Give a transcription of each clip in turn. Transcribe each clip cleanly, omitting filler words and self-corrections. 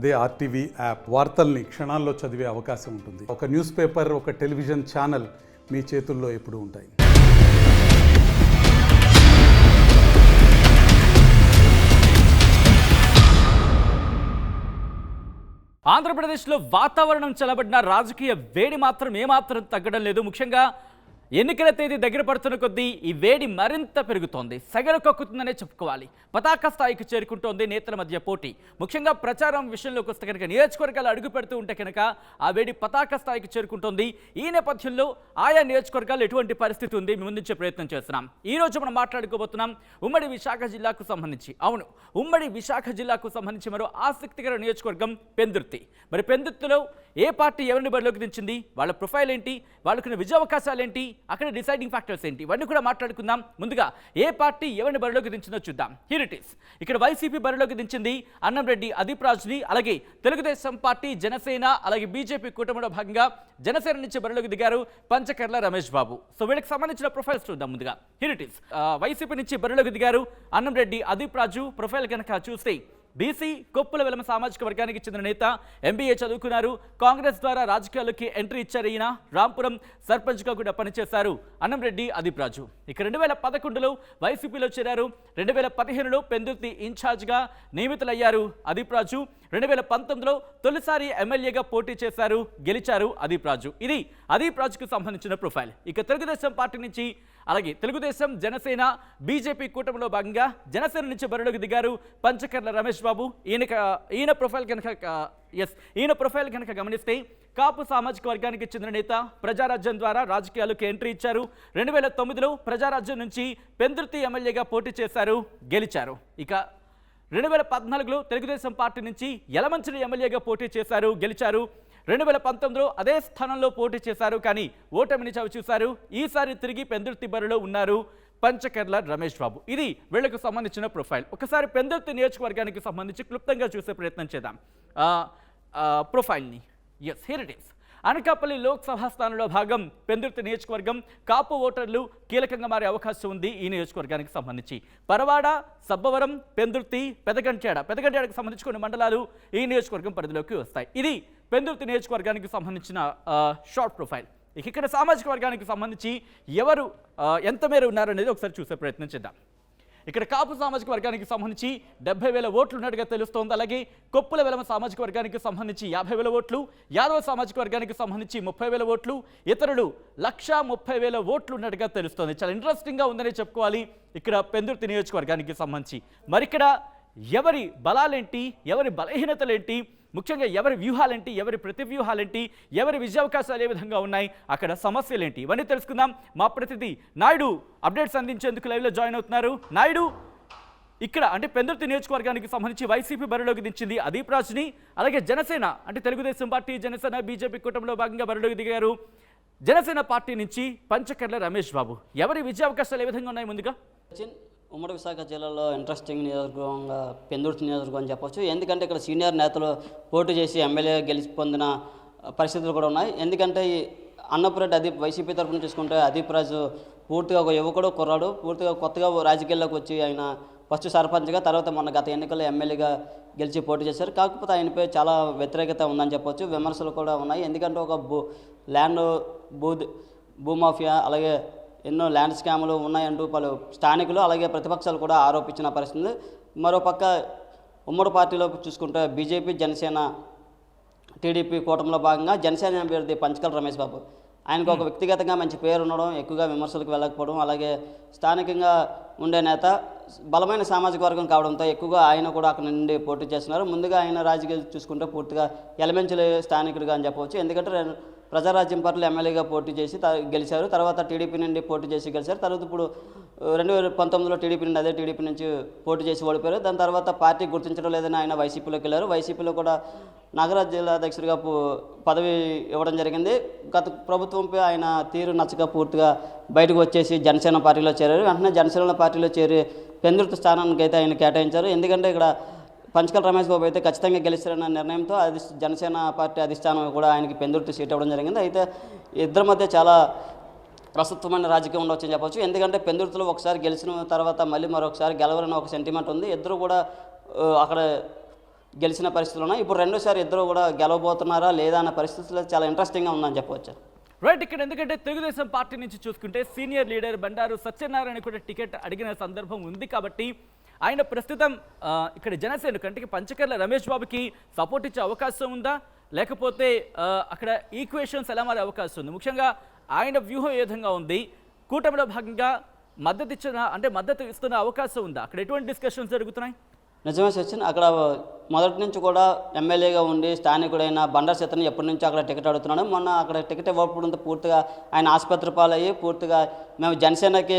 అదే RTV app వార్తల్ని క్షణాల్లో చదివే అవకాశం ఉంటుంది. ఒక న్యూస్ పేపర్, ఒక టెలివిజన్ ఛానల్ మీ చేతుల్లో ఎప్పుడూ ఉంటాయి. ఆంధ్రప్రదేశ్లో వాతావరణం చల్లబడిన రాజకీయ వేడి మాత్రం ఏమాత్రం తగ్గడం లేదు. ముఖ్యంగా ఎన్నికల తేదీ దగ్గర పడుతున్న కొద్దీ ఈ వేడి మరింత పెరుగుతోంది, సగలకొక్కుతుందనే చెప్పుకోవాలి. పతాక స్థాయికి చేరుకుంటోంది నేతల మధ్య పోటీ. ముఖ్యంగా ప్రచారం విషయంలోకి వస్తే కనుక నియోజకవర్గాలు అడుగు పెడుతూ ఉంటే కనుక ఆ వేడి పతాక స్థాయికి చేరుకుంటోంది. ఈ నేపథ్యంలో ఆయా నియోజకవర్గాలు ఎటువంటి పరిస్థితి ఉంది ముందుంచే ప్రయత్నం చేస్తున్నాం. ఈ రోజు మనం మాట్లాడుకోబోతున్నాం ఉమ్మడి విశాఖ జిల్లాకు సంబంధించి. అవును, ఉమ్మడి విశాఖ జిల్లాకు సంబంధించి మరో ఆసక్తికర నియోజకవర్గం పెందుర్తి. మరి పెందుర్తిలో ఏ పార్టీ ఎవరిని బరిలోకి దించింది, వాళ్ళ ప్రొఫైల్ ఏంటి, వాళ్ళకున్న విజయావకాశాలు ఏంటి, అక్కడ డిసైడింగ్ ఫ్యాక్టర్స్ ఏంటి, ఇవన్నీ కూడా మాట్లాడుకుందాం. ముందుగా ఏ పార్టీ ఎవరిని బరిలోకి దించిందో చూద్దాం. Here it is. ఇక్కడ వైసీపీ బరిలోకి దించింది అన్నంరెడ్డి అదీప్ రాజుని. అలాగే తెలుగుదేశం పార్టీ, జనసేన, అలాగే బీజేపీ కూటమిలో భాగంగా జనసేన నుంచి బరిలోకి దిగారు పంచకర్ల రమేష్ బాబు. సో వీళ్ళకి సంబంధించిన ప్రొఫైల్స్ చూద్దాం. ముందుగా హియర్ ఇట్ ఈస్. వైసీపీ నుంచి బరిలోకి దిగారు అన్నంరెడ్డి అదీప్ రాజు. ప్రొఫైల్ కనుక చూస్తే బీసీ కొప్పుల వెలమ సామాజిక వర్గానికి చెందిన నేత, ఎంబీఏ చదువుకున్నారు. కాంగ్రెస్ ద్వారా రాజకీయాల్లోకి ఎంట్రీ ఇచ్చారు ఈయన. రాంపురం సర్పంచ్గా కూడా పనిచేశారు అన్నంరెడ్డి అదీప్ రాజు. ఇక 2011లో వైసీపీలో చేరారు. 2015లో పెందుర్తి ఇన్ఛార్జ్గా నియమితులయ్యారు అదీప్ రాజు. 2019లో తొలిసారి ఎమ్మెల్యేగా పోటీ చేశారు, గెలిచారు అదీప్ రాజు. ఇది అదీప్ రాజుకు సంబంధించిన ప్రొఫైల్. ఇక తెలుగుదేశం పార్టీ నుంచి, అలాగే తెలుగుదేశం, జనసేన, బీజేపీ కూటమిలో భాగంగా జనసేన నుంచి బరిలోకి దిగారు పంచకర్ల రమేష్ బాబు. ఈయన ప్రొఫైల్ కనుక గమనిస్తే కాపు సామాజిక వర్గానికి చెందిన నేత, ప్రజారాజ్యం ద్వారా రాజకీయాలకు ఎంట్రీ ఇచ్చారు. 2009లో ప్రజారాజ్యం నుంచి పెందుర్తి ఎమ్మెల్యేగా పోటీ చేశారు, గెలిచారు. ఇక 2014లో తెలుగుదేశం పార్టీ నుంచి యలమంచిలి ఎమ్మెల్యేగా పోటీ చేశారు, గెలిచారు. 2019లో అదే స్థానంలో పోటీ చేశారు, కానీ ఓటమిని చవిచూశారు. ఈసారి తిరిగి పెందుర్తి బరిలో ఉన్నారు పంచకర్ల రమేష్ బాబు. ఇది వీళ్లకు సంబంధించిన ప్రొఫైల్. ఒకసారి పెందుర్తి నియోజకవర్గానికి సంబంధించి క్లుప్తంగా చూసే ప్రయత్నం చేద్దాం ప్రొఫైల్ని. Yes, here it is. Anakapalli Lok Sabha స్థానంలో భాగం పెందుర్తి నియోజకవర్గం. కాపు ఓటర్లు కీలకంగా మారే అవకాశం ఉంది ఈ నియోజకవర్గానికి సంబంధించి. పరవాడ, సబ్బవరం, పెందుర్తి, పెదగంట్యాడకు సంబంధించి కొన్ని మండలాలు ఈ నియోజకవర్గం పరిధిలోకి వస్తాయి. ఇది పెందుర్తి నియోజకవర్గానికి సంబంధించిన షార్ట్ ప్రొఫైల్. ఇక్కడ సామాజిక వర్గానికి సంబంధించి ఎవరు ఎంత మేర ఉన్నారనేది ఒకసారి చూసే ప్రయత్నం చేద్దాం. ఇక్కడ కాపు సామాజిక వర్గానికి సంబంధించి 70,000 ఓట్లు ఉన్నట్టుగా తెలుస్తోంది. అలాగే కొప్పుల వెలమ సామాజిక వర్గానికి సంబంధించి 50,000 ఓట్లు, యాదవ సామాజిక వర్గానికి సంబంధించి 30,000 ఓట్లు, ఇతరులు 130,000 ఓట్లు ఉన్నట్టుగా తెలుస్తోంది. చాలా ఇంట్రెస్టింగ్గా ఉందని చెప్పుకోవాలి ఇక్కడ పెందుర్తి నియోజకవర్గానికి సంబంధించి. మరి ఇక్కడ ఎవరి బలాలేంటి, ఎవరి బలహీనతలేంటి, ముఖ్యంగా ఎవరి వ్యూహాలేంటి, ఎవరి ప్రతి వ్యూహాలేంటి, ఎవరి విజయావకాశాలు ఏ విధంగా ఉన్నాయి, అక్కడ సమస్యలేంటి, ఇవన్నీ తెలుసుకుందాం. మా ప్రతినిధి నాయుడు అప్డేట్స్ అందించేందుకు లైవ్లో జాయిన్ అవుతున్నారు. నాయుడు, ఇక్కడ అంటే పెందుర్తి నియోజకవర్గానికి సంబంధించి వైసీపీ బరిలోకి దించింది అదీప్ రాజుని. అలాగే జనసేన అంటే తెలుగుదేశం పార్టీ, జనసేన, బీజేపీ కూటమిలో భాగంగా బరిలోకి దిగారు జనసేన పార్టీ నుంచి పంచకర్ల రమేష్ బాబు. ఎవరి విజయావకాశాలు ఏ విధంగా ఉన్నాయి? ముందుగా ఉమ్మడి విశాఖ జిల్లాలో ఇంట్రెస్టింగ్ నియోజకవర్గంగా పెందుర్తి నియోజకవర్గం అని చెప్పొచ్చు. ఎందుకంటే ఇక్కడ సీనియర్ నేతలు పోటీ చేసి ఎమ్మెల్యే గెలిచి పొందిన పరిస్థితులు కూడా ఉన్నాయి. ఎందుకంటే ఈ అన్నపురెడ్డి అదీప్, వైసీపీ తరఫున చూసుకుంటే అదీప్ రాజు పూర్తిగా ఒక యువకుడు, కుర్రాడు, పూర్తిగా కొత్తగా రాజకీయాల్లోకి వచ్చి ఆయన ఫస్ట్ సర్పంచ్గా, తర్వాత మొన్న గత ఎన్నికల్లో ఎమ్మెల్యేగా గెలిచి పోటీ చేశారు. కాకపోతే ఆయనపై చాలా వ్యతిరేకత ఉందని చెప్పొచ్చు, విమర్శలు కూడా ఉన్నాయి. ఎందుకంటే ఒక భూమాఫియా, అలాగే ఎన్నో ల్యాండ్ స్కాములు ఉన్నాయంటూ పలు స్థానికులు అలాగే ప్రతిపక్షాలు కూడా ఆరోపించిన పరిస్థితి. మరోపక్క ఉమ్మడి పార్టీలో చూసుకుంటే బీజేపీ, జనసేన, టీడీపీ కూటమిలో భాగంగా జనసేన అభ్యర్థి పంచకర్ల రమేష్ బాబు, ఆయనకు ఒక వ్యక్తిగతంగా మంచి పేరు ఉండడం, ఎక్కువగా విమర్శలకు వెళ్ళకపోవడం, అలాగే స్థానికంగా ఉండే నేత, బలమైన సామాజిక వర్గం కావడంతో ఎక్కువగా ఆయన కూడా అక్కడ నుండి పోటీ చేస్తున్నారు. ముందుగా ఆయన రాజకీయాలు చూసుకుంటే పూర్తిగా ఎలమెంచలి స్థానికుడిగా అని చెప్పవచ్చు. ఎందుకంటే ప్రజారాజ్యం పార్టీలో ఎమ్మెల్యేగా పోటీ చేసి గెలిచారు. తర్వాత టీడీపీ నుండి పోటీ చేసి గెలిచారు. తర్వాత ఇప్పుడు 2019లో టీడీపీ నుంచి పోటీ చేసి ఓడిపోయారు. దాని తర్వాత పార్టీ గుర్తించడం లేదని ఆయన వైసీపీలోకి వెళ్ళారు. వైసీపీలో కూడా నగర జిల్లా అధ్యక్షుడిగా పదవి ఇవ్వడం జరిగింది. గత ప్రభుత్వంపై ఆయన తీరు నచ్చక పూర్తిగా బయటకు వచ్చేసి జనసేన పార్టీలో చేరారు. వెంటనే జనసేన పార్టీలో చేరి పెందుర్తి స్థానానికి అయితే ఆయన కేటాయించారు. ఎందుకంటే ఇక్కడ పంచకర్ల రమేష్ బాబు అయితే ఖచ్చితంగా గెలుస్తారన్న నిర్ణయంతో జనసేన పార్టీ అధిష్టానం కూడా ఆయనకి పెందుర్తి సీట్ ఇవ్వడం జరిగింది. అయితే ఇద్దరి మధ్య చాలా ప్రస్తుతమైన రాజకీయం ఉండవచ్చని చెప్పొచ్చు. ఎందుకంటే పెందుర్తిలో ఒకసారి గెలిచిన తర్వాత మళ్ళీ మరొకసారి గెలవాలని ఒక సెంటిమెంట్ ఉంది. ఇద్దరు కూడా అక్కడ గెలిచిన పరిస్థితులు ఉన్నాయి. ఇప్పుడు రెండోసారి ఇద్దరు కూడా గెలవబోతున్నారా లేదా అన్న పరిస్థితుల్లో చాలా ఇంట్రెస్టింగ్గా ఉందని చెప్పవచ్చు. రైట్, ఇక్కడ ఎందుకంటే తెలుగుదేశం పార్టీ నుంచి చూసుకుంటే సీనియర్ లీడర్ బండారు సత్యనారాయణ కూడా టికెట్ అడిగిన సందర్భం ఉంది కాబట్టి ఆయన ప్రస్తుతం ఇక్కడ జనసేన కంటే పంచకర్ల రమేష్ బాబుకి సపోర్ట్ ఇచ్చే అవకాశం ఉందా, లేకపోతే అక్కడ ఈక్వేషన్స్ ఎలా మారే అవకాశం ఉంది? ముఖ్యంగా ఆయన వ్యూహం ఏ విధంగా ఉంది? కూటమిలో భాగంగా మద్దతు ఇస్తున్న అవకాశం ఉందా? అక్కడ ఎటువంటి డిస్కషన్స్ జరుగుతున్నాయి? నిజమే సచిన్, అక్కడ మొదటి నుంచి కూడా ఎమ్మెల్యేగా ఉండి స్థానికుడైన బండారు సత్యనారాయణ ఎప్పటి నుంచి అక్కడ టికెట్ అడుగుతున్నాడు. మొన్న అక్కడ టికెట్ ఇవ్వకపోవడంతో పూర్తిగా ఆయన ఆసుపత్రి పాలయ్యి పూర్తిగా మేము జనసేనకి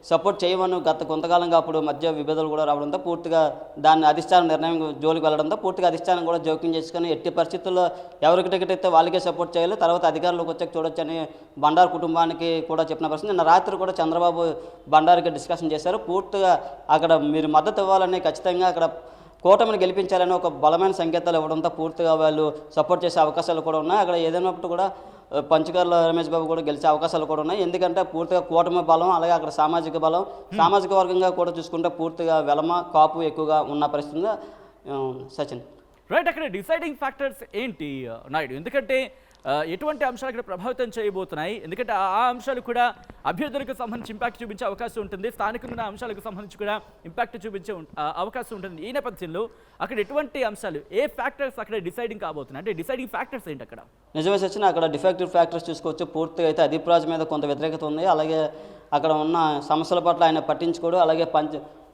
సపోర్ట్ చేయమని గత కొంతకాలంగా అప్పుడు మధ్య విభేదాలు కూడా రావడంతో పూర్తిగా దాన్ని అధిష్టానం నిర్ణయం జోలికి వెళ్ళడంతో పూర్తిగా అధిష్టానం కూడా జోక్యం చేసుకొని ఎట్టి పరిస్థితుల్లో ఎవరికి టికెట్ ఇస్తే వాళ్ళకే సపోర్ట్ చేయాలి, తర్వాత అధికారులకు వచ్చాక చూడొచ్చని బండారు కుటుంబానికి కూడా చెప్పిన పరిస్థితి. నిన్న రాత్రి కూడా చంద్రబాబు బండారుకి డిస్కషన్ చేశారు. పూర్తిగా అక్కడ మీరు మద్దతు ఇవ్వాలని, ఖచ్చితంగా అక్కడ కూటమిని గెలిపించాలని ఒక బలమైన సంకేతాలు ఇవ్వడంతో పూర్తిగా వాళ్ళు సపోర్ట్ చేసే అవకాశాలు కూడా ఉన్నాయి. అక్కడ ఏదైనప్పుడు కూడా పంచకర్ల రమేష్ బాబు కూడా గెలిచే అవకాశాలు కూడా ఉన్నాయి. ఎందుకంటే పూర్తిగా కూటమి బలం, అలాగే అక్కడ సామాజిక బలం, సామాజిక వర్గంగా కూడా చూసుకుంటే పూర్తిగా వెలమ కాపు ఎక్కువగా ఉన్న పరిస్థితిగా సచిన్. రైట్, అక్కడ డిసైడింగ్ ఫ్యాక్టర్స్ ఏంటి నాయుడు? ఎందుకంటే ఎటువంటి అంశాలు ఇక్కడ ప్రభావితం చేయబోతున్నాయి? ఎందుకంటే ఆ అంశాలు కూడా అభ్యర్థులకు సంబంధించి ఇంపాక్ట్ చూపించే అవకాశం ఉంటుంది, స్థానికున్న అంశాలకు సంబంధించి కూడా ఇంపాక్ట్ చూపించే అవకాశం ఉంటుంది. ఈ నేపథ్యంలో అక్కడ ఎటువంటి అంశాలు, ఏ ఫ్యాక్టర్స్ అక్కడ డిసైడింగ్ కాబోతున్నాయి? అంటే డిసైడింగ్ ఫ్యాక్టర్స్ ఏంటి అక్కడ? నిజమే సచిన్, అక్కడ డిఫెక్టివ్ ఫ్యాక్టర్స్ చూసుకోవచ్చు. పూర్తిగా అయితే అధిప్రాజ్ మీద కొంత వ్యతిరేకత ఉంది. అలాగే అక్కడ ఉన్న సమస్యల పట్ల ఆయన పట్టించుకోడు. అలాగే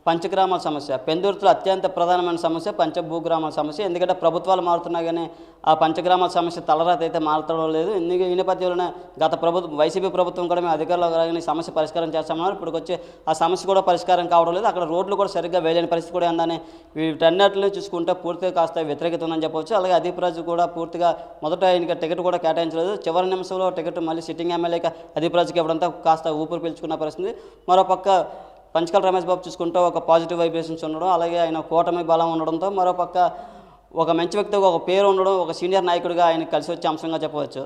పంచగ్రామాల సమస్య, పెందుర్తిలో అత్యంత ప్రధానమైన సమస్య పంచభూగ్రామాల సమస్య. ఎందుకంటే ప్రభుత్వాలు మారుతున్నా కానీ ఆ పంచగ్రామాల సమస్య తలరాత అయితే మారతడం లేదు. ఈ నేపథ్యంలోనే గత వైసీపీ ప్రభుత్వం కూడా మేము అధికారంలో రాగానే సమస్య పరిష్కారం చేస్తామన్నారు. ఇప్పుడు వచ్చి ఆ సమస్య కూడా పరిష్కారం కావడం లేదు. అక్కడ రోడ్లు కూడా సరిగ్గా వేయలేని పరిస్థితి కూడా ఉందని వీటన్నిటిని చూసుకుంటే పూర్తిగా కాస్త వ్యతిరేకత ఉందని చెప్పవచ్చు. అలాగే అధిప్రాజ్ కూడా పూర్తిగా మొదట ఆయనకి టికెట్ కూడా కేటాయించలేదు. చివరి నిమిషంలో టికెట్ మళ్ళీ సిట్టింగ్ ఎమ్మెల్యేకి అధిప్రాజ్కి ఇవ్వడంతో కాస్త ఊపిరి పీల్చుకున్న పరిస్థితి. మరోపక్క పంచకర్ల రమేష్ బాబు చూసుకుంటే ఒక పాజిటివ్ వైబ్రేషన్స్ ఉండడం, అలాగే ఆయన కూటమి బలం ఉండడంతో మరోపక్క ఒక మంచి వ్యక్తిగా ఒక పేరు ఉండడం, ఒక సీనియర్ నాయకుడిగా ఆయన కలిసి వచ్చే అంశంగా చెప్పవచ్చు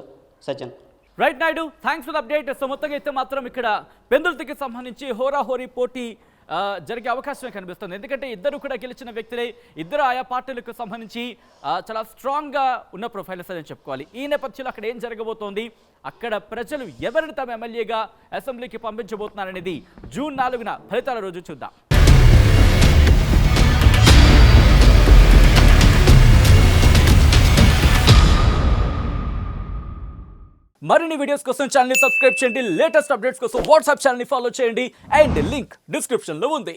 Sachin. Right Naidu, thanks for update. So మొత్తంగా అయితే మాత్రం ఇక్కడ పెందుర్తికి సంబంధించి హోరాహోరీ పోటీ జరిగే అవకాశం కనిపిస్తుంది. ఎందుకంటే ఇద్దరు కూడా గెలిచిన వ్యక్తులే, ఇద్దరు ఆయా పార్టీలకు సంబంధించి చాలా స్ట్రాంగ్గా ఉన్న ప్రొఫైల్స్ అని చెప్పుకోవాలి. ఈ నేపథ్యంలో అక్కడ ఏం జరగబోతోంది, అక్కడ ప్రజలు ఎవరిని తమ ఎమ్మెల్యేగా అసెంబ్లీకి పంపించబోతున్నారనేది జూన్ 4న ఫలితాల రోజు చూద్దాం. మరిన్ని వీడియోస్ కోసం ఛానల్ ని సబ్స్క్రైబ్ చేయండి, లేటెస్ట్ అప్డేట్స్ కోసం వాట్సాప్ ఛానల్ ని ఫాలో చేయండి, అండ్ లింక్ డిస్క్రిప్షన్ లో ఉంది.